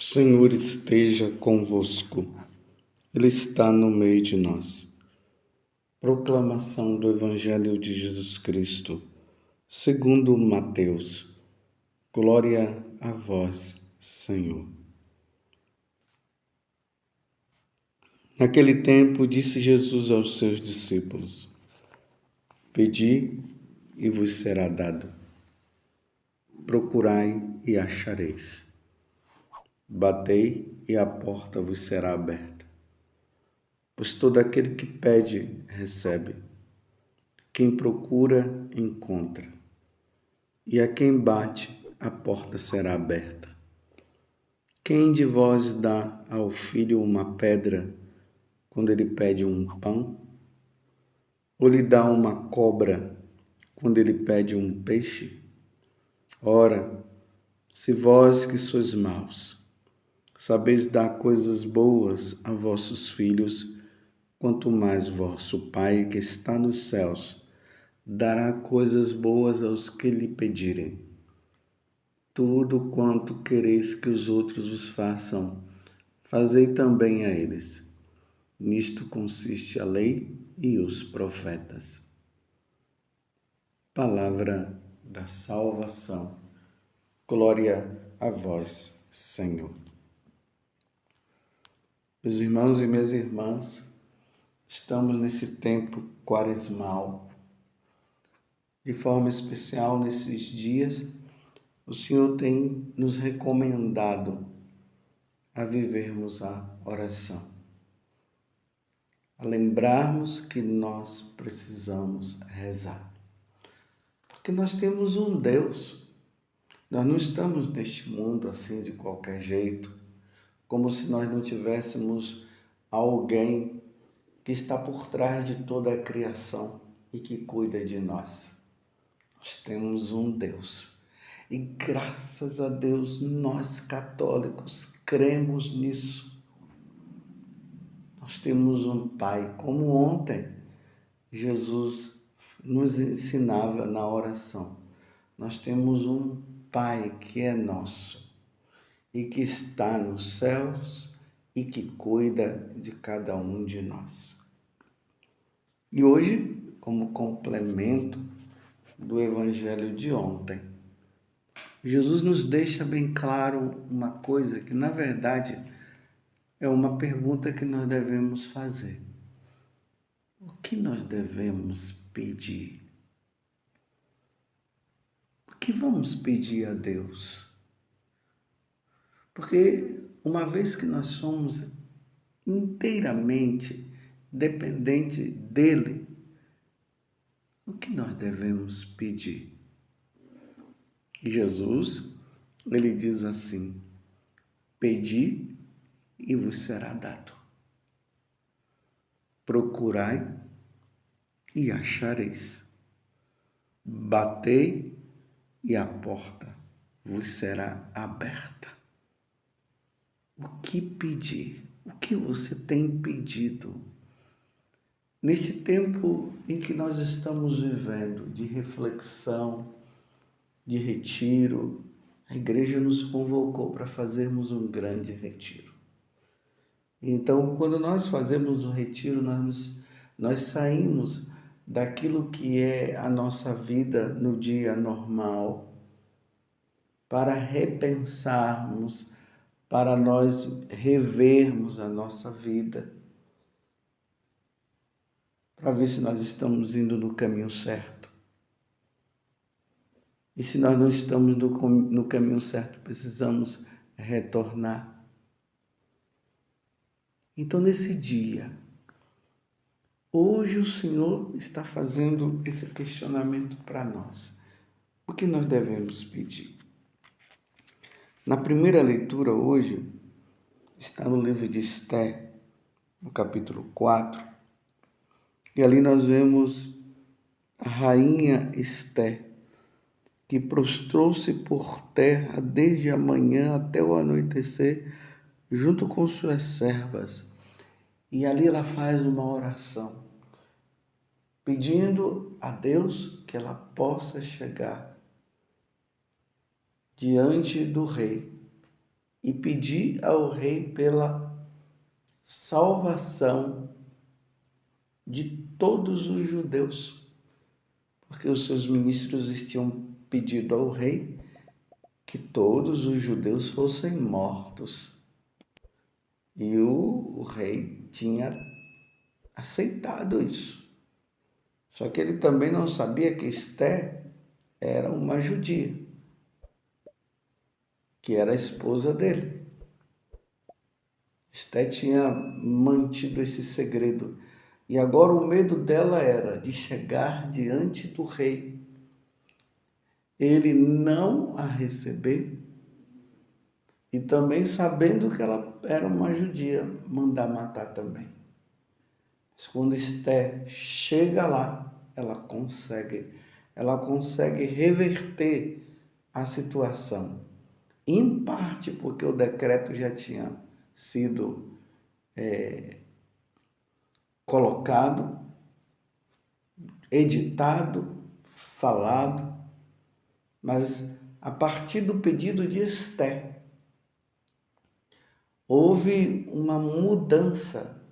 O Senhor esteja convosco, Ele está no meio de nós. Proclamação do Evangelho de Jesus Cristo, segundo Mateus. Glória a vós, Senhor. Naquele tempo, disse Jesus aos seus discípulos: Pedi e vos será dado. Procurai e achareis. Batei e a porta vos será aberta. Pois todo aquele que pede, recebe. Quem procura, encontra. E a quem bate, a porta será aberta. Quem de vós dá ao filho uma pedra quando ele pede um pão? Ou lhe dá uma cobra quando ele pede um peixe? Ora, se vós que sois maus, sabeis dar coisas boas a vossos filhos, quanto mais vosso Pai que está nos céus dará coisas boas aos que lhe pedirem. Tudo quanto quereis que os outros vos façam, fazei também a eles. Nisto consiste a lei e os profetas. Palavra da salvação. Glória a vós, Senhor. Meus irmãos e minhas irmãs, estamos nesse tempo quaresmal. De forma especial, nesses dias, o Senhor tem nos recomendado a vivermos a oração, a lembrarmos que nós precisamos rezar. Porque nós temos um Deus, nós não estamos neste mundo assim de qualquer jeito, como se nós não tivéssemos alguém que está por trás de toda a criação e que cuida de nós. Nós temos um Deus. E graças a Deus, nós católicos cremos nisso. Nós temos um Pai, como ontem Jesus nos ensinava na oração. Nós temos um Pai que é nosso e que está nos céus e que cuida de cada um de nós. E hoje, como complemento do Evangelho de ontem, Jesus nos deixa bem claro uma coisa que, na verdade, é uma pergunta que nós devemos fazer. O que nós devemos pedir? O que vamos pedir a Deus? Porque uma vez que nós somos inteiramente dependentes dele, o que nós devemos pedir? E Jesus, ele diz assim: Pedi e vos será dado. Procurai e achareis. Batei e a porta vos será aberta. O que pedir? O que você tem pedido? Neste tempo em que nós estamos vivendo de reflexão, de retiro, a igreja nos convocou para fazermos um grande retiro. Então, quando nós fazemos um retiro, nós saímos daquilo que é a nossa vida no dia normal, para repensarmos, para nós revermos a nossa vida, para ver se nós estamos indo no caminho certo. E se nós não estamos no caminho certo, precisamos retornar. Então, nesse dia, hoje o Senhor está fazendo esse questionamento para nós. O que nós devemos pedir? Na primeira leitura hoje, está no livro de Esther, no capítulo 4, e ali nós vemos a rainha Esther, que prostrou-se por terra desde a manhã até o anoitecer, junto com suas servas. E ali ela faz uma oração, pedindo a Deus que ela possa chegar diante do rei e pedir ao rei pela salvação de todos os judeus, porque os seus ministros tinham pedido ao rei que todos os judeus fossem mortos. E o rei tinha aceitado isso. Só que ele também não sabia que Esté era uma judia, que era a esposa dele. Esté tinha mantido esse segredo. E agora o medo dela era de chegar diante do rei, ele não a receber e também, sabendo que ela era uma judia, mandar matar também. Mas quando Esté chega lá, ela consegue reverter a situação. Em parte porque o decreto já tinha sido colocado, editado, falado, mas a partir do pedido de Esté, houve uma mudança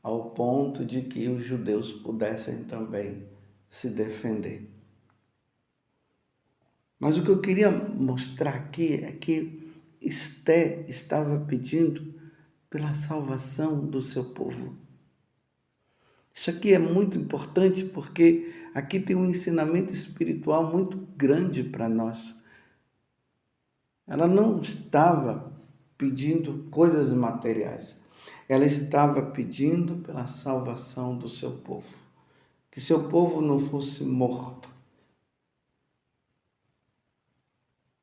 ao ponto de que os judeus pudessem também se defender. Mas o que eu queria mostrar aqui é que Esté estava pedindo pela salvação do seu povo. Isso aqui é muito importante porque aqui tem um ensinamento espiritual muito grande para nós. Ela não estava pedindo coisas materiais. Ela estava pedindo pela salvação do seu povo. Que seu povo não fosse morto.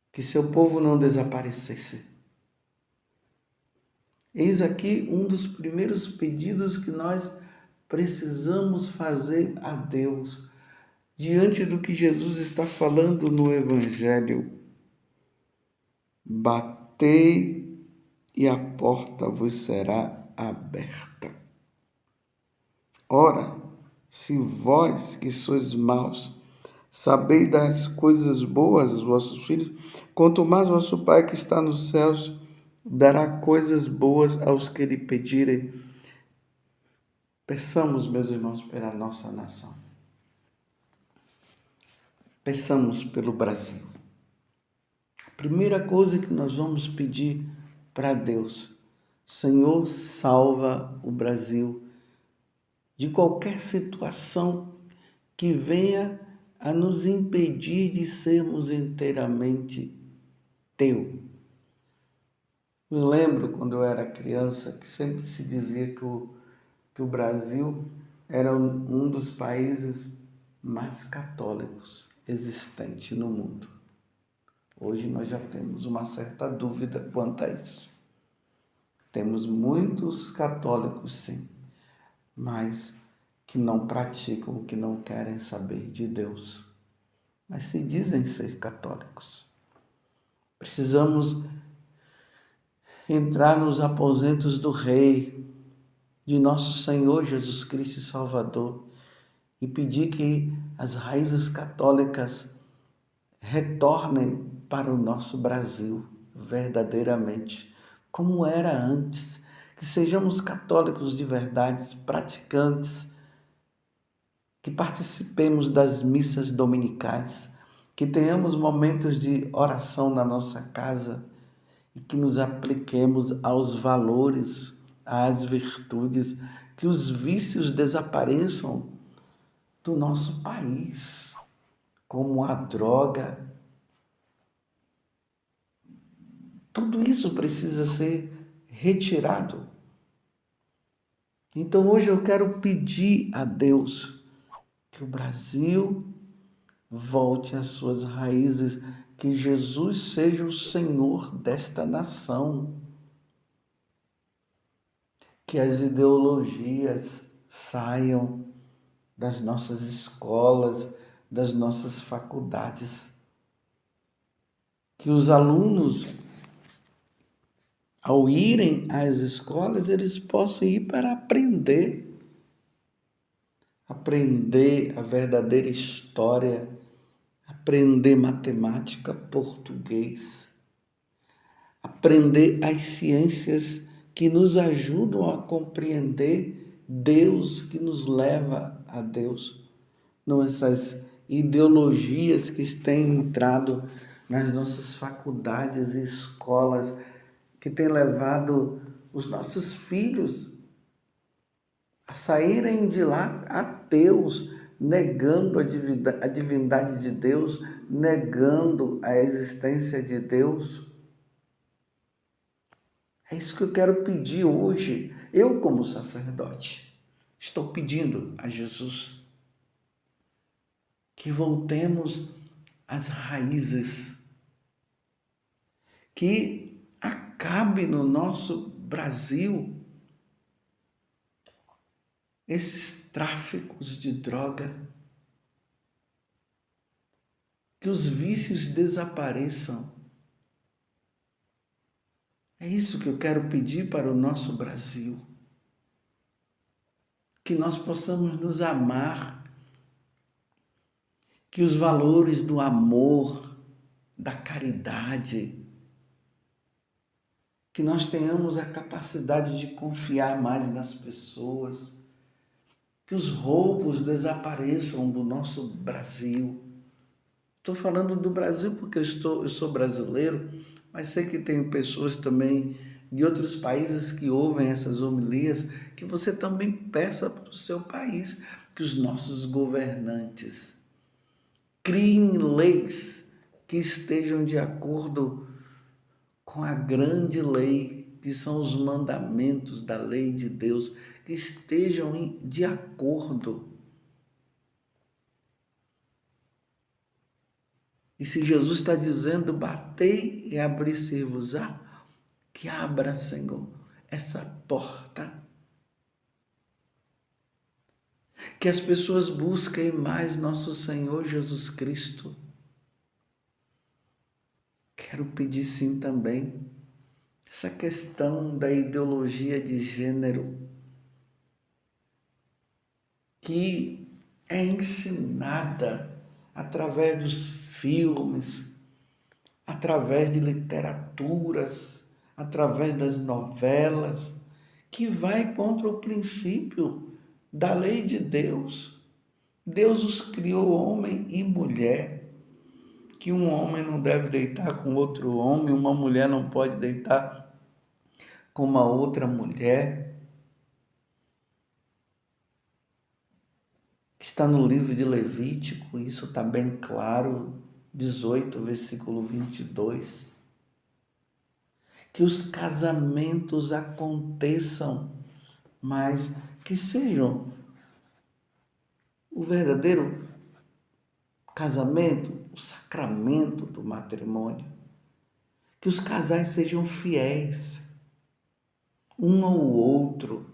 Que seu povo não desaparecesse. Eis aqui um dos primeiros pedidos que nós precisamos fazer a Deus, diante do que Jesus está falando no Evangelho. Batei e a porta vos será aberta. Ora, se vós que sois maus, sabeis das coisas boas aos vossos filhos, quanto mais vosso Pai que está nos céus dará coisas boas aos que lhe pedirem. Peçamos, meus irmãos, pela nossa nação. Peçamos pelo Brasil. A primeira coisa que nós vamos pedir para Deus: Senhor, salva o Brasil de qualquer situação que venha a nos impedir de sermos inteiramente teu. Me lembro quando eu era criança que sempre se dizia que o Brasil era um dos países mais católicos existente no mundo. Hoje nós já temos uma certa dúvida quanto a isso. Temos muitos católicos, sim, mas que não praticam, que não querem saber de Deus, mas se dizem ser católicos. Precisamos entrar nos aposentos do Rei, de nosso Senhor Jesus Cristo e Salvador, e pedir que as raízes católicas retornem para o nosso Brasil verdadeiramente, como era antes, que sejamos católicos de verdade, praticantes, que participemos das missas dominicais, que tenhamos momentos de oração na nossa casa e que nos apliquemos aos valores, às virtudes, que os vícios desapareçam do nosso país, como a droga. Tudo isso precisa ser retirado. Então hoje eu quero pedir a Deus que o Brasil volte às suas raízes, que Jesus seja o Senhor desta nação, que as ideologias saiam das nossas escolas, das nossas faculdades, que os alunos, ao irem às escolas, eles possam ir para aprender a verdadeira história, aprender matemática, português, aprender as ciências que nos ajudam a compreender Deus, que nos leva a Deus. Não essas ideologias que têm entrado nas nossas faculdades e escolas, que têm levado os nossos filhos a saírem de lá ateus, negando a divindade de Deus, negando a existência de Deus. É isso que eu quero pedir hoje. Eu, como sacerdote, estou pedindo a Jesus que voltemos às raízes, que acabe no nosso Brasil esses tráficos de droga, que os vícios desapareçam. É isso que eu quero pedir para o nosso Brasil. Que nós possamos nos amar, que os valores do amor, da caridade, que nós tenhamos a capacidade de confiar mais nas pessoas, que os roubos desapareçam do nosso Brasil. Estou falando do Brasil porque eu sou brasileiro, mas sei que tem pessoas também de outros países que ouvem essas homilias, que você também peça para o seu país que os nossos governantes criem leis que estejam de acordo com a grande lei, que são os mandamentos da lei de Deus, que estejam de acordo. E se Jesus está dizendo, batei e abrir-se-vos-á, que abra, Senhor, essa porta. Que as pessoas busquem mais nosso Senhor Jesus Cristo. Quero pedir sim também essa questão da ideologia de gênero que é ensinada através dos filmes, através de literaturas, através das novelas, que vai contra o princípio da lei de Deus. Deus os criou homem e mulher, que um homem não deve deitar com outro homem, uma mulher não pode deitar com uma outra mulher. Está no livro de Levítico, isso está bem claro, 18, versículo 22. Que os casamentos aconteçam, mas que sejam o verdadeiro casamento, o sacramento do matrimônio. Que os casais sejam fiéis, um ao outro.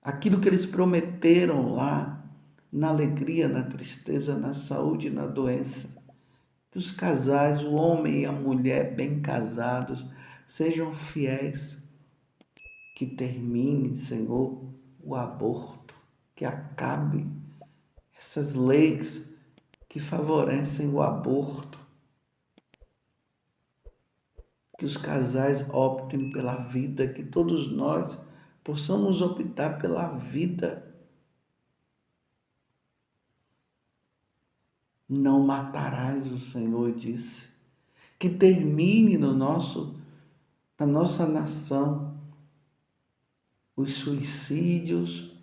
Aquilo que eles prometeram lá, na alegria, na tristeza, na saúde e na doença. Que os casais, o homem e a mulher bem casados, sejam fiéis. Que termine, Senhor, o aborto, que acabe essas leis que favorecem o aborto. Que os casais optem pela vida, que todos nós possamos optar pela vida. Não matarás, o Senhor disse. Que termine na nossa nação os suicídios,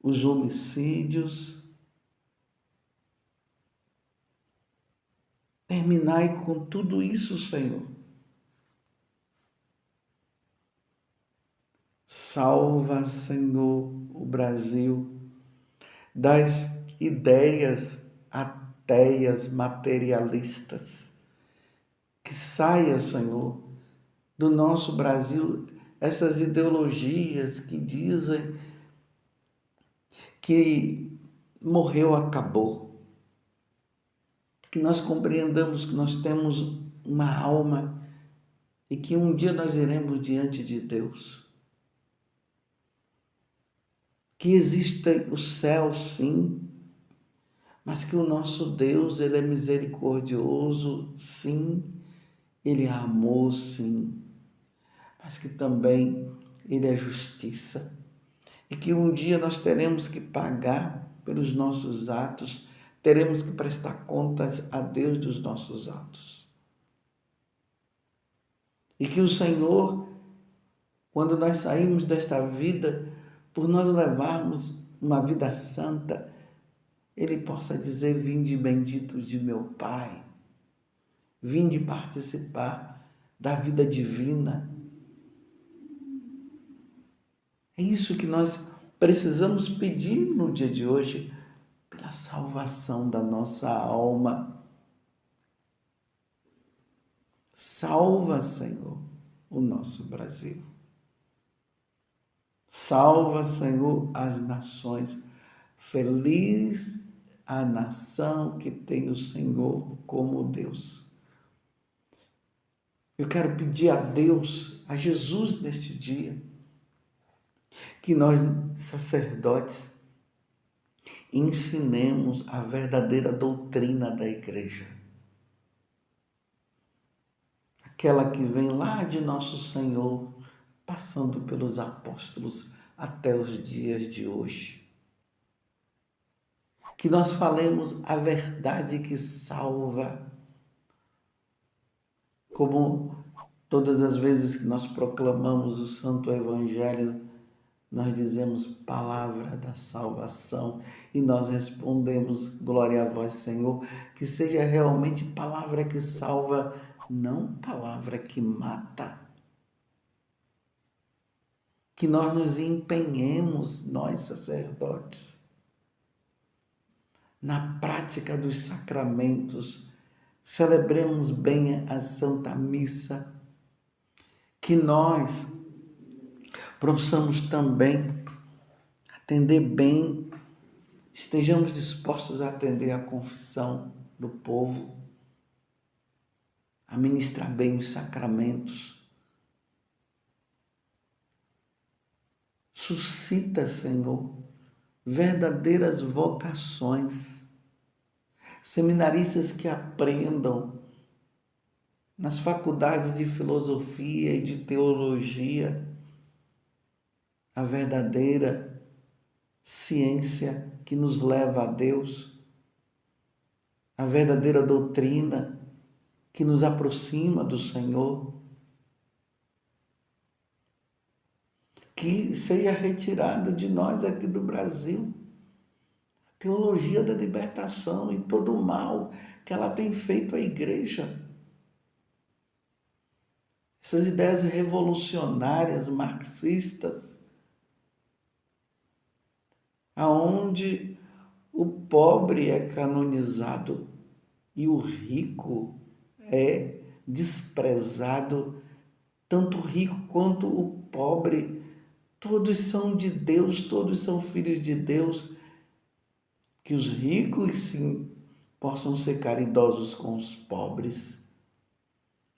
os homicídios. Terminai com tudo isso, Senhor. Salva, Senhor, o Brasil das ideias ateias, materialistas. Que saia, Senhor, do nosso Brasil essas ideologias que dizem que morreu, acabou. Que nós compreendamos que nós temos uma alma e que um dia nós iremos diante de Deus. Que existe o céu, sim, mas que o nosso Deus, Ele é misericordioso, sim, Ele é amor, sim, mas que também Ele é justiça. E que um dia nós teremos que pagar pelos nossos atos, teremos que prestar contas a Deus dos nossos atos. E que o Senhor, quando nós saímos desta vida, por nós levarmos uma vida santa, Ele possa dizer: vinde benditos de meu Pai, vinde participar da vida divina. É isso que nós precisamos pedir no dia de hoje, pela salvação da nossa alma. Salva, Senhor, o nosso Brasil. Salva, Senhor, as nações. Feliz a nação que tem o Senhor como Deus. Eu quero pedir a Deus, a Jesus neste dia, que nós, sacerdotes, ensinemos a verdadeira doutrina da igreja. Aquela que vem lá de nosso Senhor, passando pelos apóstolos até os dias de hoje. Que nós falemos a verdade que salva, como todas as vezes que nós proclamamos o Santo Evangelho, nós dizemos palavra da salvação e nós respondemos: glória a vós, Senhor, que seja realmente palavra que salva, não palavra que mata. Que nós nos empenhemos, nós sacerdotes, na prática dos sacramentos, celebremos bem a Santa Missa, que nós possamos também atender bem, estejamos dispostos a atender a confissão do povo, a ministrar bem os sacramentos. Suscita, Senhor, verdadeiras vocações, seminaristas que aprendam nas faculdades de filosofia e de teologia a verdadeira ciência que nos leva a Deus, a verdadeira doutrina que nos aproxima do Senhor, que seja retirada de nós aqui do Brasil a teologia da libertação e todo o mal que ela tem feito à igreja. Essas ideias revolucionárias, marxistas, aonde o pobre é canonizado e o rico é desprezado, tanto o rico quanto o pobre, todos são de Deus, todos são filhos de Deus. Que os ricos, sim, possam ser caridosos com os pobres.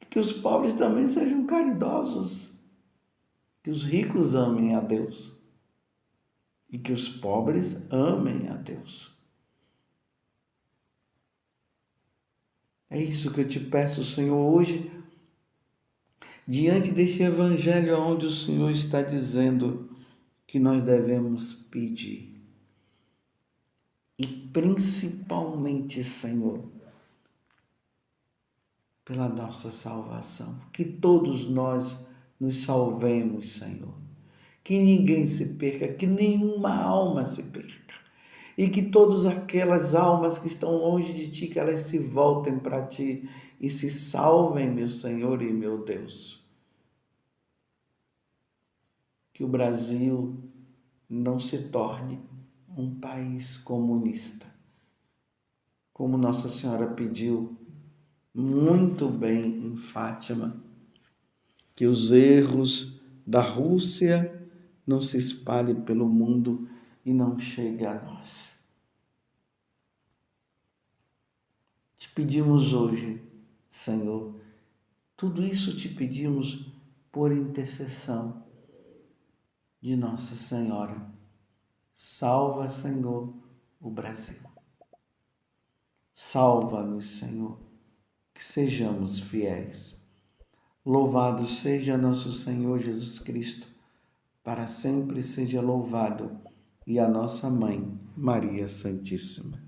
E que os pobres também sejam caridosos. Que os ricos amem a Deus. E que os pobres amem a Deus. É isso que eu te peço, Senhor, hoje, diante deste evangelho onde o Senhor está dizendo que nós devemos pedir. E principalmente, Senhor, pela nossa salvação. Que todos nós nos salvemos, Senhor. Que ninguém se perca, que nenhuma alma se perca. E que todas aquelas almas que estão longe de Ti, que elas se voltem para Ti e se salvem, meu Senhor e meu Deus. Que o Brasil não se torne um país comunista, como Nossa Senhora pediu muito bem em Fátima, que os erros da Rússia não se espalhem pelo mundo e não cheguem a nós. Te pedimos hoje, Senhor, tudo isso te pedimos por intercessão de Nossa Senhora. Salva, Senhor, o Brasil. Salva-nos, Senhor, que sejamos fiéis. Louvado seja nosso Senhor Jesus Cristo, para sempre seja louvado, e a nossa Mãe, Maria Santíssima.